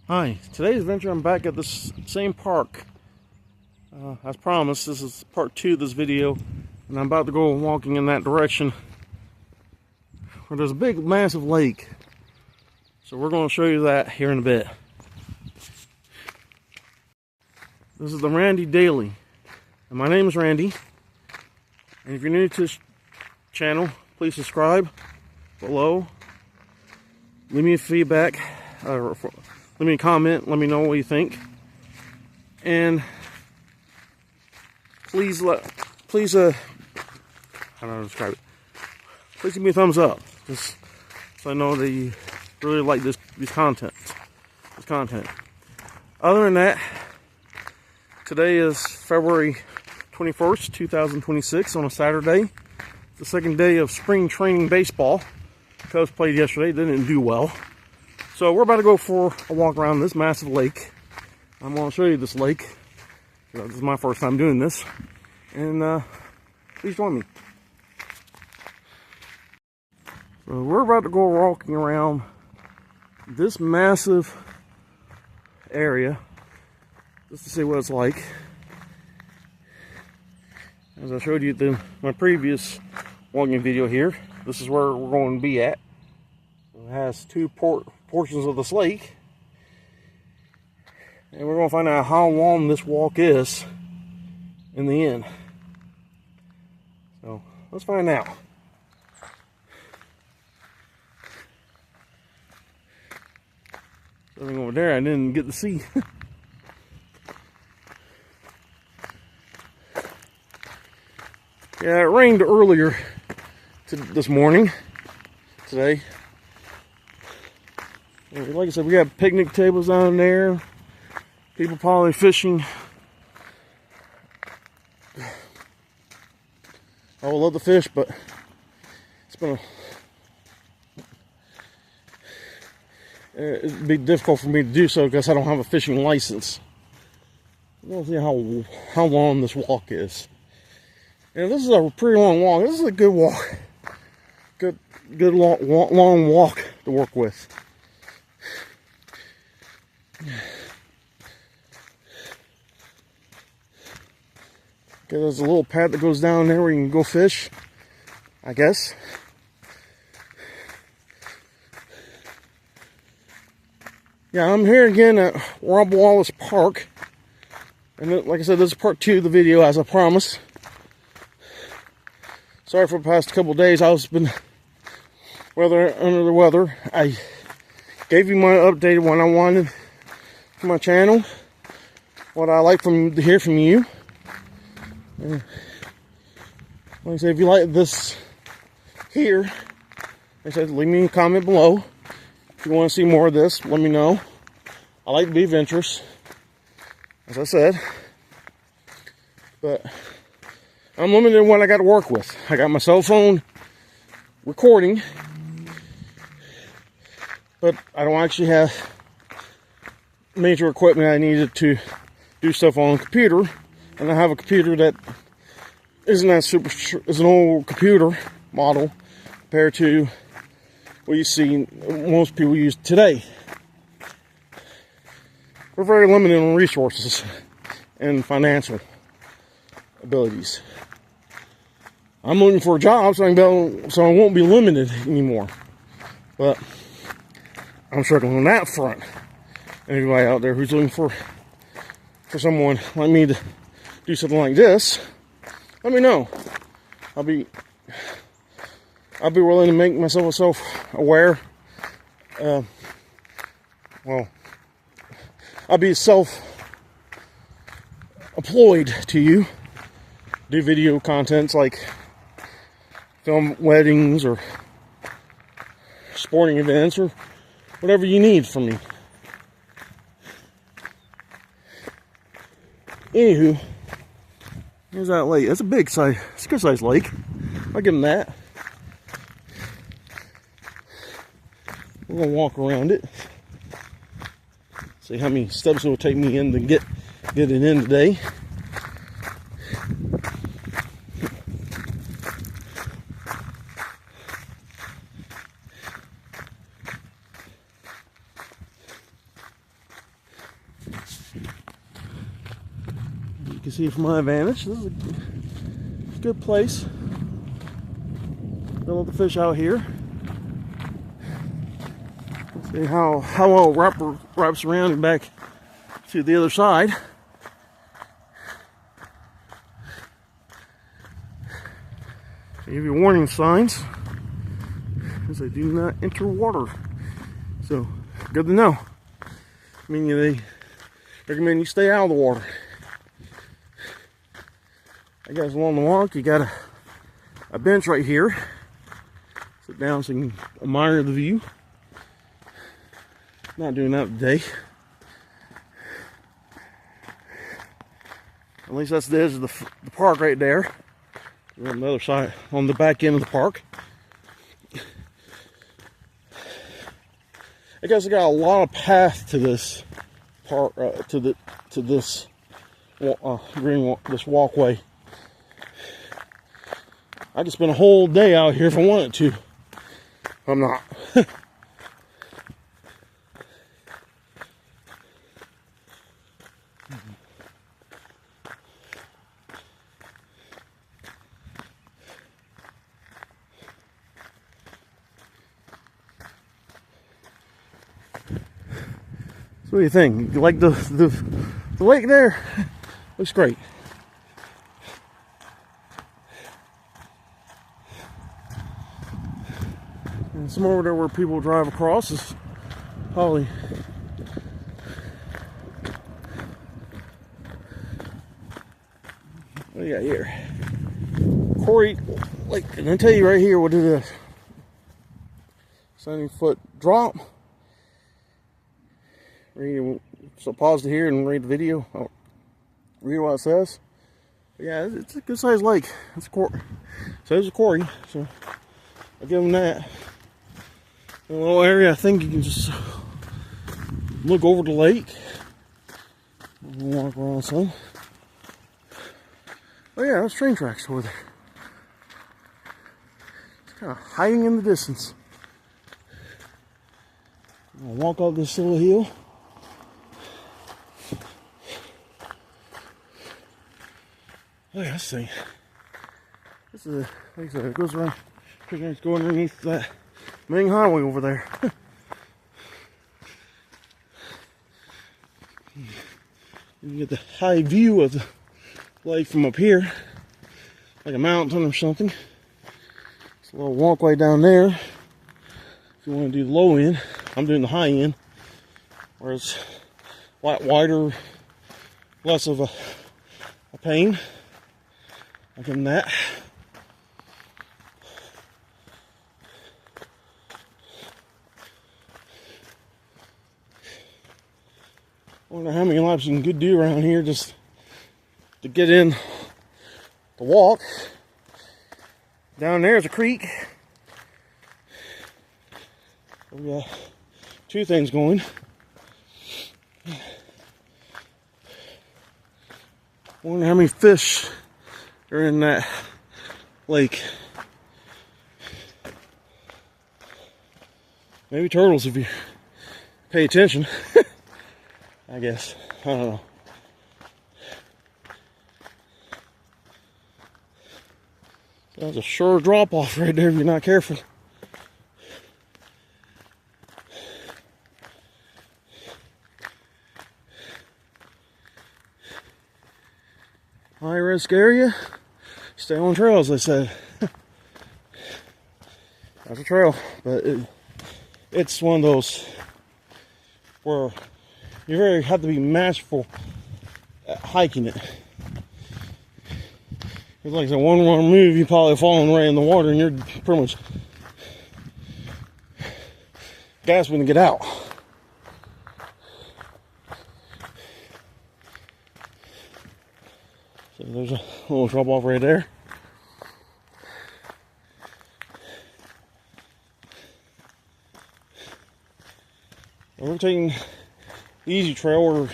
Hi, today's adventure I'm back at this same park. As promised, this is part 2 of this video, and I'm about to go walking in that direction where there's a big massive lake. So we're going to show you that here in a bit. This is the Randy Daily, and my name is Randy, and if you're new to this channel, please subscribe below, leave me a feedback, leave me a comment, let me know what you think, and please how do I describe it? Please give me a thumbs up, just so I know that you really like this content. Other than that, today is February 21st, 2026 on a Saturday. The second day of spring training baseball. Cubs played yesterday, they didn't do well. So we're about to go for a walk around this massive lake. I'm going to show you this lake. This is my first time doing this. And please join me. So we're about to go walking around this massive area just to see what it's like. As I showed you in my previous walking video here, this is where we're going to be at. It has two portions of this lake, and we're going to find out how long this walk is in the end. So let's find out. Something over there I didn't get to see. Yeah, it rained earlier this morning, today. Like I said, we got picnic tables down there. People probably fishing. I would love to fish, but it's been it'd be difficult for me to do so because I don't have a fishing license. We'll see how long this walk is. And this is a pretty long walk. This is a good walk. Good long walk to work with. Okay, there's a little path that goes down there where you can go fish, I guess. Yeah, I'm here again at Rob Wallace Park. And like I said, this is part 2 of the video, as I promised. Sorry for the past couple of days. I've been under the weather. I gave you my update of what I wanted for my channel, what I like to hear from you. Like I said, if you like this here, like I said, leave me a comment below. If you want to see more of this, let me know. I like to be adventurous, as I said, but I'm limited in what I got to work with. I got my cell phone recording, but I don't actually have major equipment I needed to do stuff on a computer. And I have a computer that isn't that super, is an old computer model compared to what you see most people use today. We're very limited on resources and financial abilities. I'm looking for a job so I won't be limited anymore. But I'm struggling on that front. Anybody out there who's looking for someone like me to do something like this, let me know. I'll be willing to make myself self-aware. Well, I'll be self-employed to you. Do video contents like film weddings or sporting events or whatever you need from me. Anywho, here's that lake. That's a big size, it's a good sized lake. I'll give them that. We're gonna walk around it. See how many steps it will take me in to get it in today. can see from my advantage. This is a good place. Got all the fish out here. Let's see how well it wraps around and back to the other side. Give you warning signs as they do not enter water. So good to know. I mean, they recommend you stay out of the water. I guess along the walk, you got a bench right here. Sit down so you can admire the view. Not doing that today. At least that's the edge of the park right there. We're on the other side, on the back end of the park. I guess I got a lot of path to this park, to this walkway. I could spend a whole day out here if I wanted to. I'm not. What do you think? You like the lake there? Looks great. And some over there where people drive across is probably what do you got here? Quarry Lake. And I tell you right here what it is. 70-foot drop. So pause it here and read the video. I'll read what it says. But yeah, it's a good sized lake. It's a quarry. So it's a quarry. So I'll give them that. In a little area, I think you can just look over the lake. Walk around some. Oh yeah, there's train tracks over there. It's kind of hiding in the distance. I'll walk up this little hill. Look at this thing. This is like I said, it goes around. It's going underneath that main highway over there. You get the high view of the lake from up here, like a mountain or something. It's a little walkway down there. If you want to do the low end, I'm doing the high end, where it's a lot wider, less of a pain. Like in that. I wonder how many laps you can do around here just to get in the walk. Down there's a creek. We got two things going. I wonder how many fish are in that lake. Maybe turtles if you pay attention. I guess. I don't know. That's a sure drop off right there if you're not careful. High risk area. Stay on trails, they said. That's a trail, but it's one of those where you really have to be masterful at hiking it. It's like I said, one wrong move, you probably falling right in the water, and you're pretty much gasping to get out. So there's a little drop off right there. We're taking the easy trail where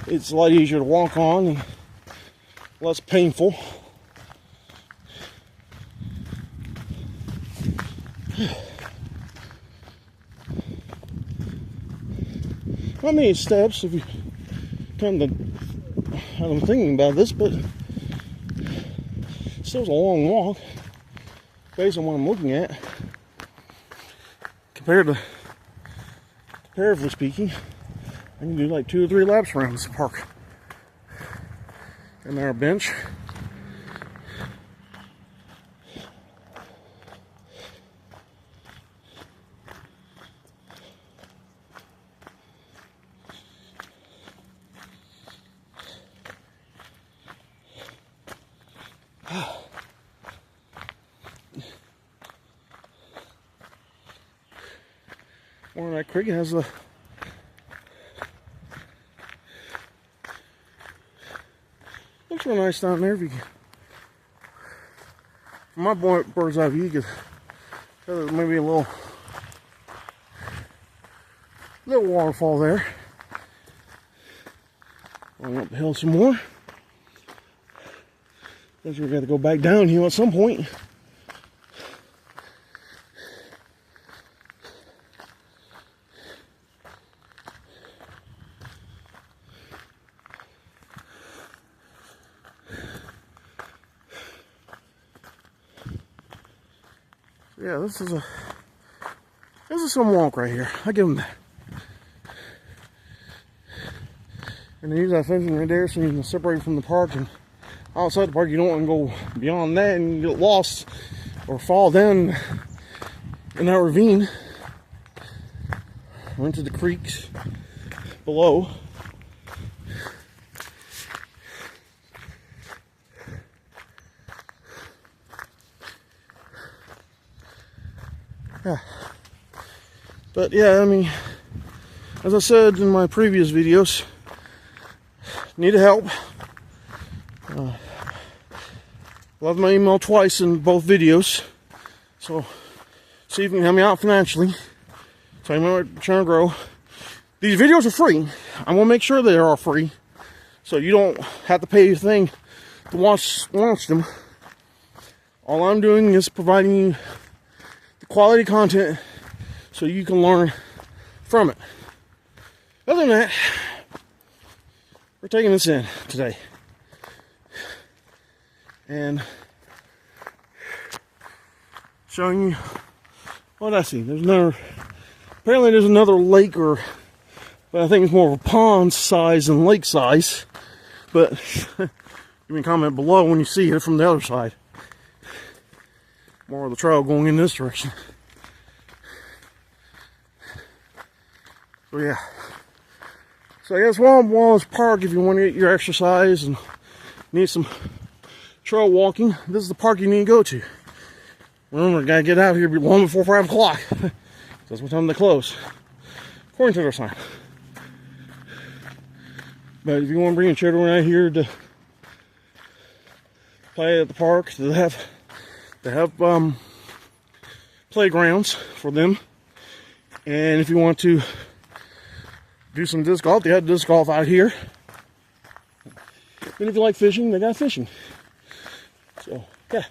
it's a lot easier to walk on and less painful. Not many steps if you come to I'm thinking about this, but still a long walk based on what I'm looking at. Comparatively speaking, I can do like 2 or 3 laps around this park. And there's a bench. Or that creek has the looks real nice down there. If you can, from my bird's eye view, you could there's maybe a little waterfall there. Going up the hill some more. Guess we're gonna go back down here at some point. Yeah, this is some walk right here. I give them that. And they use that fencing right there so you can separate from the park. And outside the park, you don't want to go beyond that and you get lost or fall down in that ravine or into the creeks below. Yeah. But yeah, I mean, as I said in my previous videos, need help. Left my email twice in both videos, so see if you can help me out financially. So I'm trying to grow. These videos are free. I'm gonna make sure they are free, so you don't have to pay a thing to watch them. All I'm doing is providing you the quality content so you can learn from it. Other than that, we're taking this in today. And showing you what I see. Apparently there's another lake, but I think it's more of a pond size than lake size. But you can comment below when you see it from the other side. More of the trail going in this direction. So yeah. So I guess Wallace Park, if you want to get your exercise and need some trail walking, this is the park you need to go to. Remember, gotta get out here long before 5 o'clock. That's what time they close, according to their sign. But if you want to bring your children out here to play at the park, they have playgrounds for them. And if you want to do some disc golf, they have disc golf out here. And if you like fishing, they got fishing. So, yeah.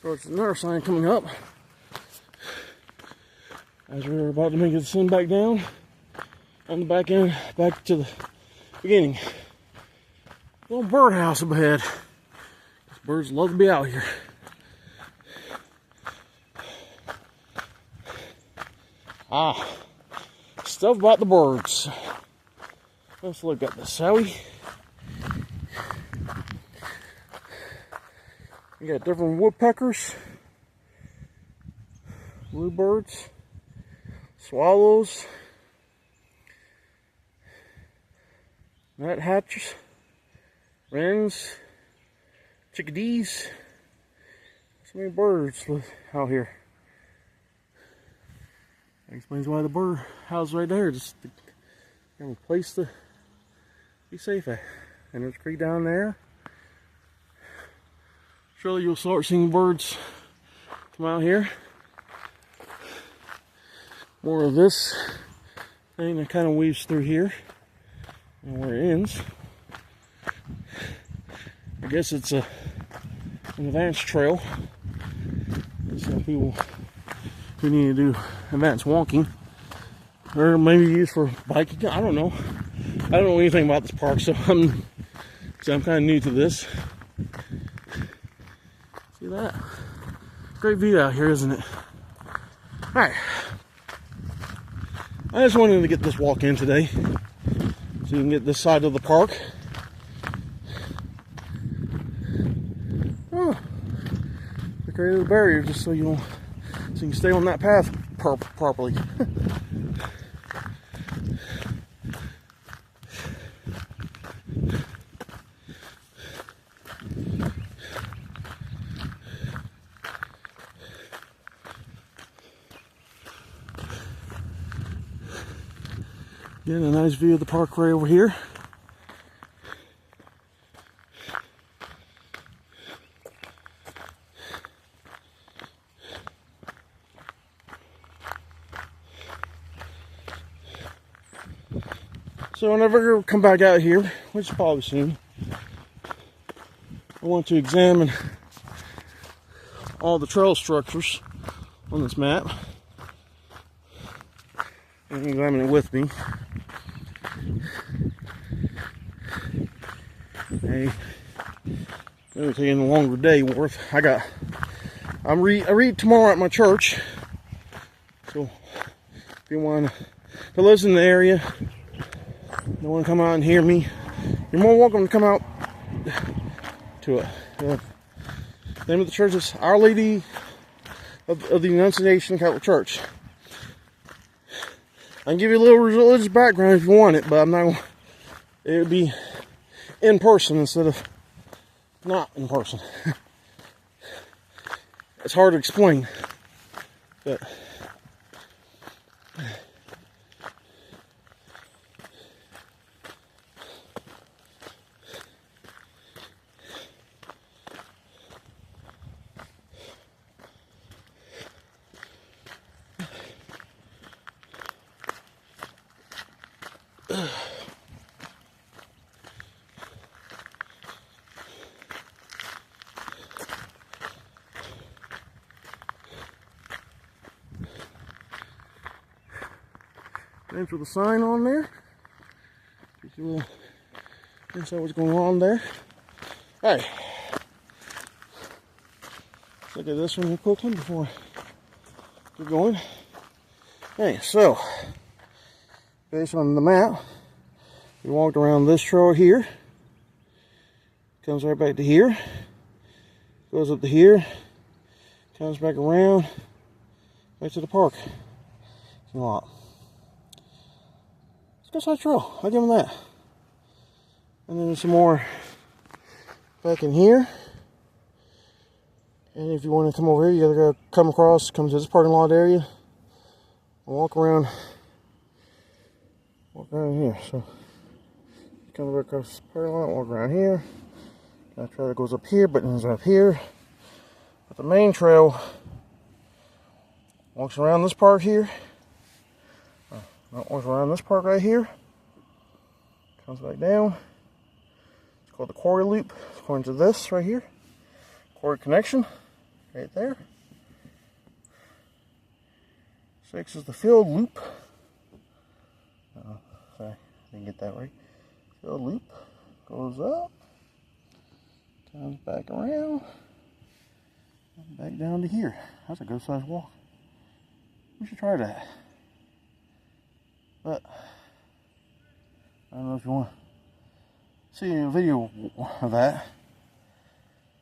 There's another sign coming up as we're about to make it send back down on the back end, back to the beginning. Little birdhouse up ahead. Birds love to be out here. Stuff about the birds. Let's look at this, shall we? We got different woodpeckers, bluebirds, swallows, nuthatches, wrens, chickadees. So many birds out here. That explains why the bird house right there, just a place to be safe at. And there's a creek down there. Surely you'll start seeing birds come out here. More of this thing that kind of weaves through here and where it ends. I guess it's an advanced trail. It's people who need to do advanced walking, or maybe used for biking. I don't know. I don't know anything about this park, so I'm kind of new to this. See that? Great view out here, isn't it? All right. I just wanted to get this walk in today, so you can get this side of the park. Oh, they created a barrier just so you can stay on that path properly. Getting a nice view of the park right over here. So whenever I come back out here, which is probably soon, I want to examine all the trail structures on this map. You can examine it with me. Hey, it'll take a longer day worth. I read tomorrow at my church. So if you want to listen in the area, you want to come out and hear me, you're more welcome to come out to it. The name of the church is Our Lady of the Annunciation Catholic Church. I can give you a little religious background if you want it, but I'm not. It would be in person instead of not in person. It's hard to explain, but thanks for the sign on there. You can see what's going on there. Hey, look at this one real quickly before I get going. Hey, so based on the map, we walked around this trail here, comes right back to here, goes up to here, comes back around, back to the park. It's a lot. It's a good sized trail, I'll give them that. And then there's some more back in here. And if you want to come over here, you gotta come across, come to this parking lot area, and walk around here. So you come across the parking lot, walk around here. That trail that goes up here, but ends up here. But the main trail walks around this park here. Walks around this park right here. Comes back down. It's called the quarry loop, according to this right here. Quarry connection, right there. 6 is the field loop. Sorry, didn't get that right. Field loop goes up, comes back around, and back down to here. That's a good sized walk. We should try that. But I don't know if you want to see a video of that.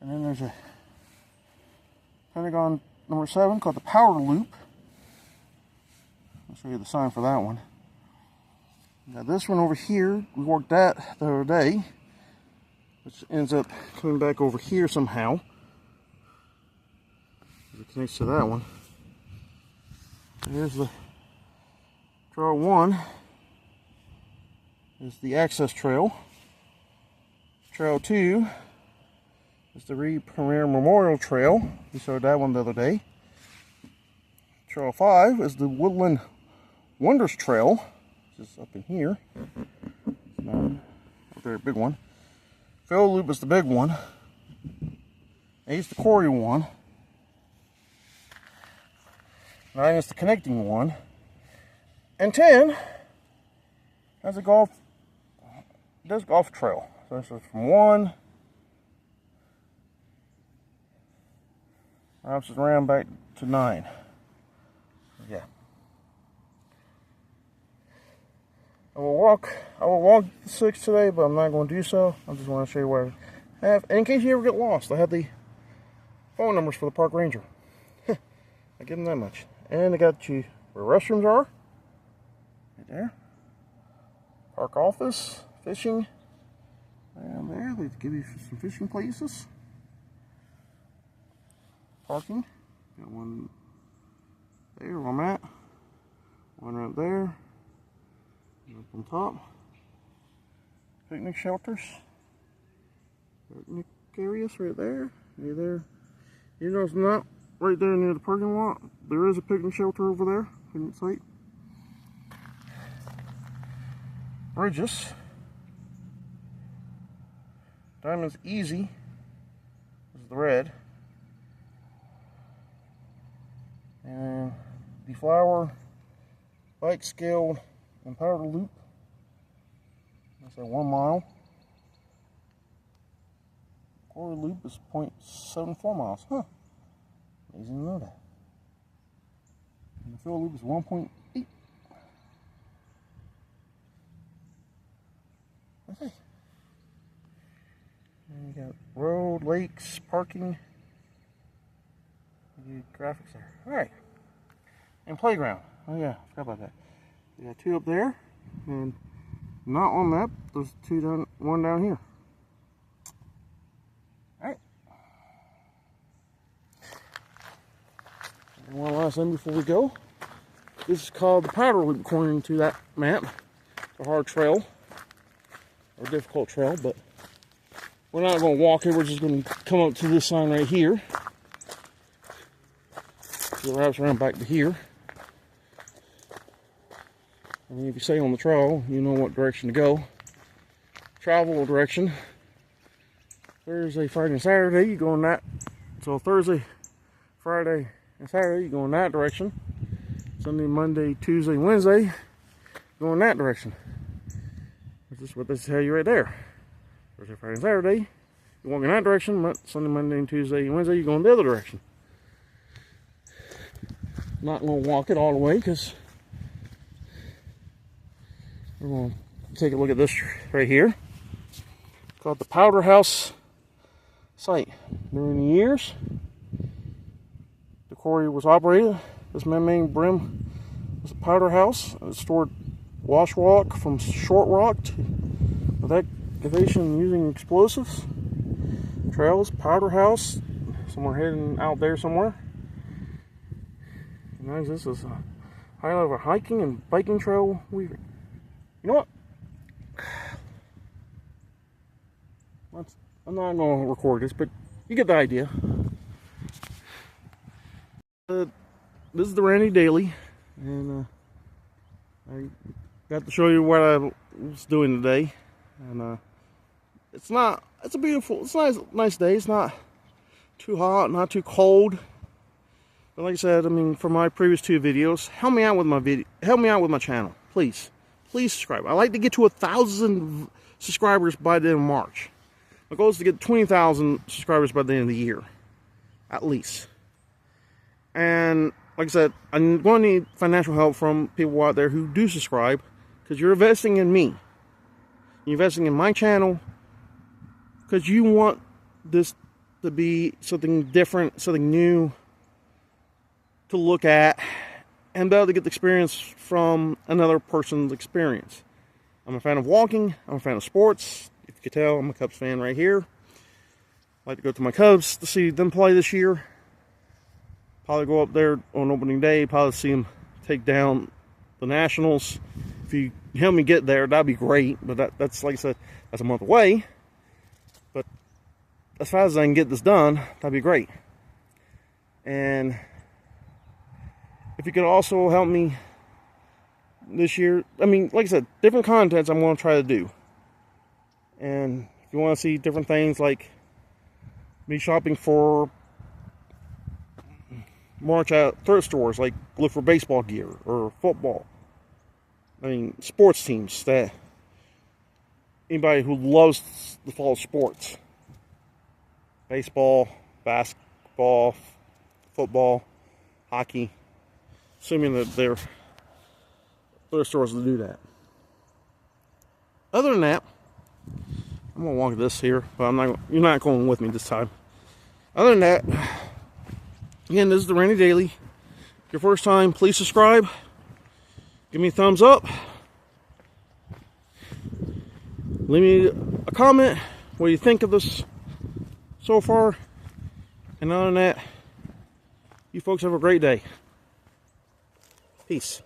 And then there's a Pentagon number 7 called the Power Loop. I'll show you the sign for that one. Now this one over here, we walked that the other day, which ends up coming back over here somehow. It connects to that one. Here's the trail 1. Is the access trail. Trail 2 is the Reed Premier Memorial Trail. We showed that one the other day. Trail 5 is the Woodland Wonders Trail, which is up in here. It's not a very big one. Fill loop is the big one. 8 is the Cory one. 9 is the connecting one. And 10 has a golf trail. So this is from 1. Wraps it around back to 9. Yeah. I will walk the 6 today, but I'm not going to do so. I just want to show you what I have. And in case you ever get lost, I have the phone numbers for the park ranger. I give them that much. And I got you where restrooms are. Right there. Park office, fishing. Down there, they give you some fishing places. Parking. Got one there where I'm at. One right there. Up on top. Picnic shelters. Picnic areas right there. Right there. You know it's not right there near the parking lot. There is a picnic shelter over there. Picnic site. Bridges. Diamond's Easy. This is the red. And the flower, bike scaled, and powder loop. That's at 1 mile. Cory loop is 0.74 miles. Huh. Amazing to know that. And the fill loop is 1.8. Okay. And you got road, lakes, parking. Graphics there. Alright. And playground. Oh yeah, I forgot about that. We got 2 up there. And not on that. There's 2 down, 1 down here. Alright. And one last thing before we go. This is called the powder loop according to that map. It's a hard trail. Or difficult trail, but we're not going to walk it. We're just going to come up to this sign right here. So it wraps around back to here. And if you stay on the trail, you know what direction to go. Travel direction. Thursday, Friday, and Saturday, you go in that. So Thursday, Friday, and Saturday, you go in that direction. Sunday, Monday, Tuesday, Wednesday, go in that direction. This is what they tell you right there. Thursday, Friday, and Saturday, you walk in that direction. Sunday, Monday, and Tuesday, and Wednesday, you go in the other direction. Not going to walk it all the way because we're going to take a look at this right here. It's called the Powder House site. During the years the quarry was operated, this man-made brim was a powder house. It stored wash rock from short rock with excavation using explosives. Trails, powder house, somewhere heading out there somewhere. Nice. This is a highlight of a hiking and biking trail weaving. You know what? I'm not going to record this, but you get the idea. This is the Randy Daily, and I got to show you what I was doing today. And it's a nice day. It's not too hot, not too cold. But like I said, I mean, for my previous 2 videos, help me out with my channel, please. Please subscribe. I like to get to 1,000 subscribers by the end of March. My goal is to get 20,000 subscribers by the end of the year, at least. And like I said, I'm going to need financial help from people out there who do subscribe, because you're investing in me. You're investing in my channel because you want this to be something different, something new to look at, and be able to get the experience from another person's experience. I'm a fan of walking. I'm a fan of sports. If you could tell, I'm a Cubs fan right here. I like to go to my Cubs to see them play this year. Probably go up there on opening day. Probably see them take down the Nationals. If you help me get there, that'd be great. But that's like I said, that's a month away. But as fast as I can get this done, that'd be great. And if you could also help me this year, I mean, like I said, different contents I'm going to try to do. And If you want to see different things like me shopping for March at thrift stores, like look for baseball gear or football. I mean, sports teams that anybody who loves to follow sports, baseball, basketball, football, hockey, assuming that they're thrift stores to do that. Other than that, I'm gonna walk this here, but I'm not. You're not going with me this time. Other than that, again, this is the Randy Daily. If your first time, please subscribe. Give me a thumbs up. Leave me a comment. What do you think of this so far? And other than that, you folks have a great day. Peace.